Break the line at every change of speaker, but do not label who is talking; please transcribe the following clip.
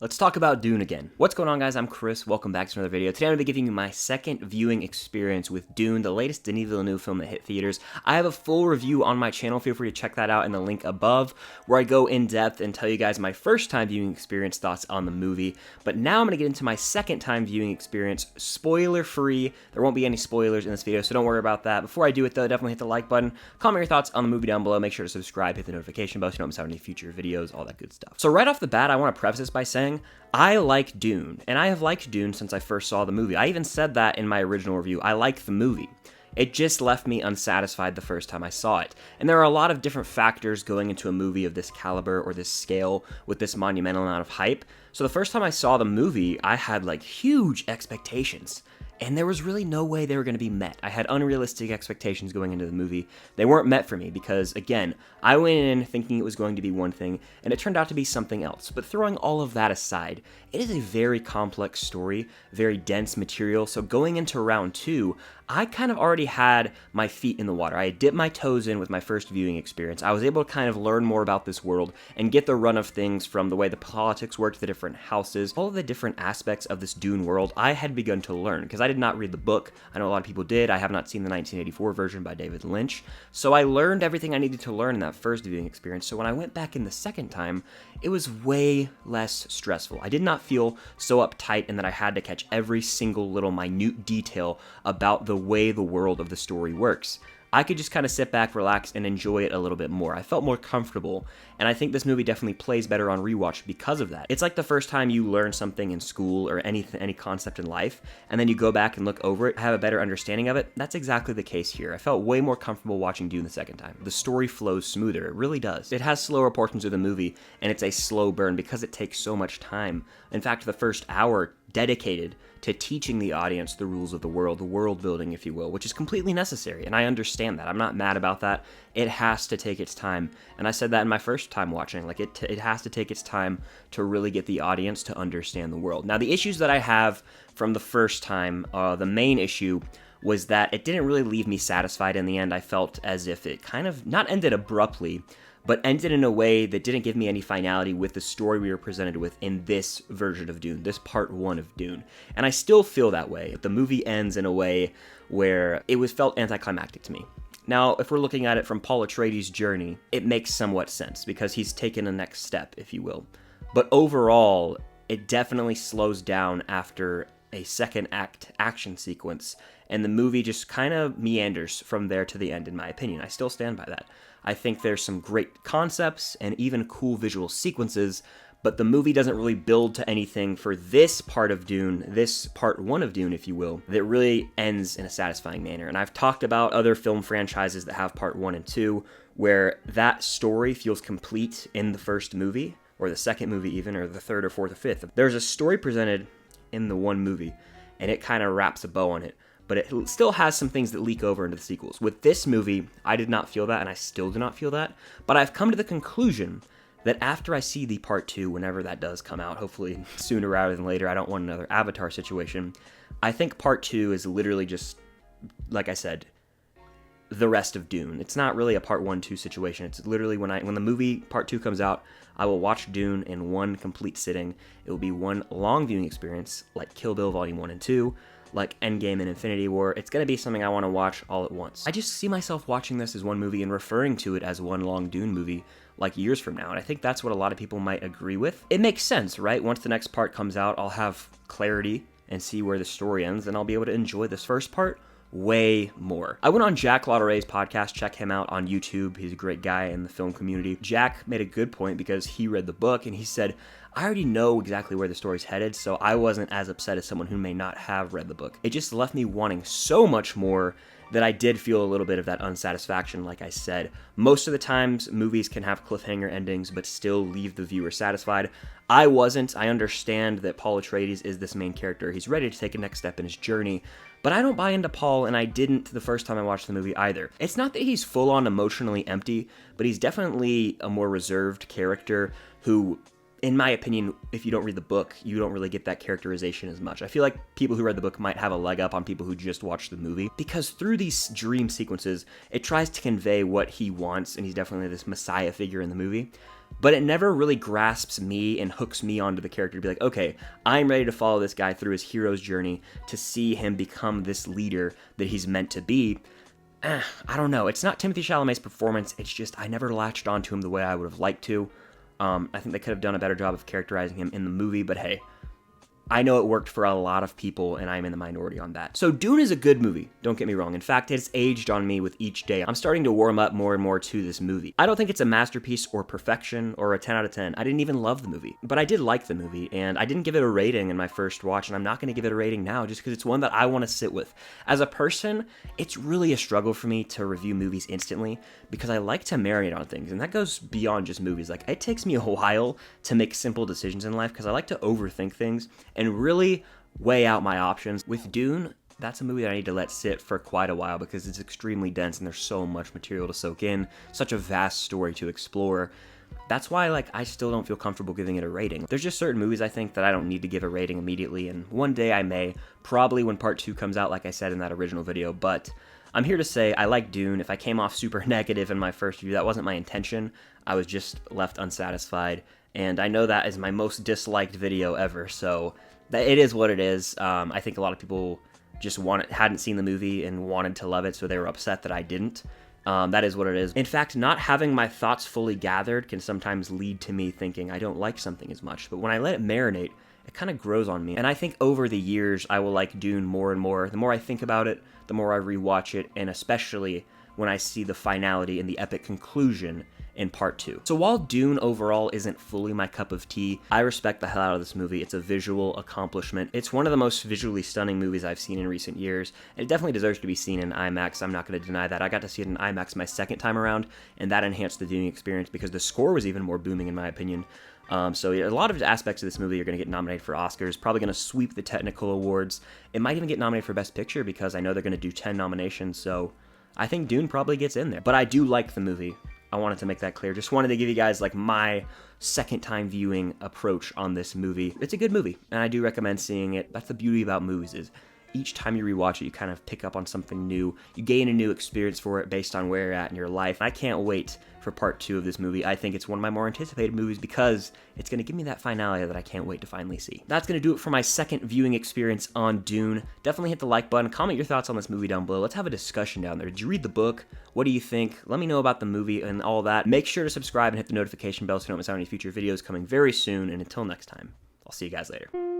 Let's talk about Dune again. What's going on, guys? I'm Chris. Welcome back to another video. Today I'm going to be giving you my second viewing experience with Dune, the latest Denis Villeneuve film that hit theaters. I have a full review on my channel. Feel free to check that out in the link above, where I go in depth and tell you guys my first time viewing experience thoughts on the movie. But now I'm going to get into my second time viewing experience, spoiler free. There won't be any spoilers in this video, so don't worry about that. Before I do it though, definitely hit the like button, comment your thoughts on the movie down below, make sure to subscribe, hit the notification bell so you don't miss out on any future videos, all that good stuff. So right off the bat, I want to preface this by saying, I like Dune, and I have liked Dune since I first saw the movie. I even said that in my original review. I like the movie. It just left me unsatisfied the first time I saw it. And there are a lot of different factors going into a movie of this caliber or this scale with this monumental amount of hype. So the first time I saw the movie, I had like huge expectations. And there was really no way they were going to be met. I had unrealistic expectations going into the movie. They weren't met for me because, again, I went in thinking it was going to be one thing, and it turned out to be something else. But throwing all of that aside, it is a very complex story, very dense material, so going into round two, I kind of already had my feet in the water. I had dipped my toes in with my first viewing experience. I was able to kind of learn more about this world and get the run of things from the way the politics worked, the different houses, all of the different aspects of this Dune world I had begun to learn because I did not read the book. I know a lot of people did. I have not seen the 1984 version by David Lynch. So I learned everything I needed to learn in that first viewing experience. So when I went back in the second time, it was way less stressful. I did not feel so uptight and that I had to catch every single little minute detail about the way the world of the story works. I could just kind of sit back, relax, and enjoy it a little bit more. I felt more comfortable, and I think this movie definitely plays better on rewatch because of that. It's like the first time you learn something in school or any concept in life, and then you go back and look over it, have a better understanding of it. That's exactly the case here. I felt way more comfortable watching Dune the second time. The story flows smoother. It really does. It has slower portions of the movie, and it's a slow burn because it takes so much time. In fact, the first hour dedicated to teaching the audience the rules of the world building, if you will, which is completely necessary, and I understand that. I'm not mad about that. It has to take its time, and I said that in my first time watching. Like, it has to take its time to really get the audience to understand the world. Now, the issues that I have from the first time, the main issue was that it didn't really leave me satisfied in the end. I felt as if it kind of not ended abruptly, but ended in a way that didn't give me any finality with the story we were presented with in this version of Dune, this part one of Dune. And I still feel that way. The movie ends in a way where it felt anticlimactic to me. Now, if we're looking at it from Paul Atreides' journey, it makes somewhat sense because he's taken a next step, if you will. But overall, it definitely slows down after a second act action sequence, and the movie just kind of meanders from there to the end, in my opinion. I still stand by that. I think there's some great concepts and even cool visual sequences, but the movie doesn't really build to anything for this part of Dune, this part one of Dune, if you will, that really ends in a satisfying manner. And I've talked about other film franchises that have part one and two, where that story feels complete in the first movie, or the second movie even, or the third or fourth or fifth. There's a story presented in the one movie, and it kind of wraps a bow on it. But it still has some things that leak over into the sequels. With this movie, I did not feel that, and I still do not feel that. But I've come to the conclusion that after I see the part two, whenever that does come out, hopefully sooner rather than later, I don't want another Avatar situation, I think part two is literally just, like I said, the rest of Dune. It's not really a part 1-2 situation. It's literally when the movie part 2 comes out, I will watch Dune in one complete sitting. It will be one long viewing experience, like Kill Bill Volume 1 and 2, like Endgame and Infinity War. It's going to be something I want to watch all at once. I just see myself watching this as one movie and referring to it as one long Dune movie like years from now, and I think that's what a lot of people might agree with. It makes sense, right? Once the next part comes out, I'll have clarity and see where the story ends, and I'll be able to enjoy this first part way more. I went on Jack Lauderay's podcast. Check him out on YouTube. He's a great guy in the film community. Jack made a good point because he read the book and he said, I already know exactly where the story's headed, so I wasn't as upset as someone who may not have read the book. It just left me wanting so much more that I did feel a little bit of that unsatisfaction, like I said. Most of the times, movies can have cliffhanger endings, but still leave the viewer satisfied. I wasn't. I understand that Paul Atreides is this main character. He's ready to take a next step in his journey, but I don't buy into Paul, and I didn't the first time I watched the movie either. It's not that he's full-on emotionally empty, but he's definitely a more reserved character who, in my opinion, if you don't read the book, you don't really get that characterization as much. I feel like people who read the book might have a leg up on people who just watched the movie, because through these dream sequences, it tries to convey what he wants, and he's definitely this messiah figure in the movie. but it never really grasps me and hooks me onto the character to be like, okay, I'm ready to follow this guy through his hero's journey to see him become this leader that he's meant to be. I don't know. It's not Timothée Chalamet's performance. It's just I never latched onto him the way I would have liked to. I think they could have done a better job of characterizing him in the movie, but hey, I know it worked for a lot of people, and I'm in the minority on that. So Dune is a good movie, don't get me wrong. In fact, it's aged on me with each day. I'm starting to warm up more and more to this movie. I don't think it's a masterpiece or perfection or a 10 out of 10. I didn't even love the movie, but I did like the movie, and I didn't give it a rating in my first watch, and I'm not going to give it a rating now just because it's one that I want to sit with. As a person, it's really a struggle for me to review movies instantly because I like to marinate on things, and that goes beyond just movies. Like, it takes me a while to make simple decisions in life because I like to overthink things and really weigh out my options. With Dune, that's a movie that I need to let sit for quite a while because it's extremely dense and there's so much material to soak in, such a vast story to explore. That's why, like, I still don't feel comfortable giving it a rating. There's just certain movies I think that I don't need to give a rating immediately, and one day I may, probably when part 2 comes out, like I said in that original video, but I'm here to say I like Dune. If I came off super negative in my first view, that wasn't my intention. I was just left unsatisfied, and I know that is my most disliked video ever, so it is what it is. I think a lot of people just hadn't seen the movie and wanted to love it, so they were upset that I didn't. That is what it is. In fact, not having my thoughts fully gathered can sometimes lead to me thinking I don't like something as much, but when I let it marinate, it kind of grows on me. And I think over the years, I will like Dune more and more. The more I think about it, the more I rewatch it, and especially when I see the finality and the epic conclusion in part 2. So while Dune overall isn't fully my cup of tea, I respect the hell out of this movie. It's a visual accomplishment. It's one of the most visually stunning movies I've seen in recent years, and it definitely deserves to be seen in IMAX. I'm not going to deny that. I got to see it in IMAX my second time around, and that enhanced the viewing experience because the score was even more booming in my opinion. So a lot of aspects of this movie are going to get nominated for Oscars, probably going to sweep the technical awards. It might even get nominated for Best Picture because I know they're going to do 10 nominations, so I think Dune probably gets in there. But I do like the movie. I wanted to make that clear. Just wanted to give you guys like my second time viewing approach on this movie. It's a good movie, and I do recommend seeing it. That's the beauty about movies, is each time you rewatch it, you kind of pick up on something new. You gain a new experience for it based on where you're at in your life. I can't wait for part 2 of this movie. I think it's one of my more anticipated movies because it's going to give me that finale that I can't wait to finally see. That's going to do it for my second viewing experience on Dune. Definitely hit the like button. Comment your thoughts on this movie down below. Let's have a discussion down there. Did you read the book? What do you think? Let me know about the movie and all that. Make sure to subscribe and hit the notification bell so you don't miss out on any future videos coming very soon. And until next time, I'll see you guys later.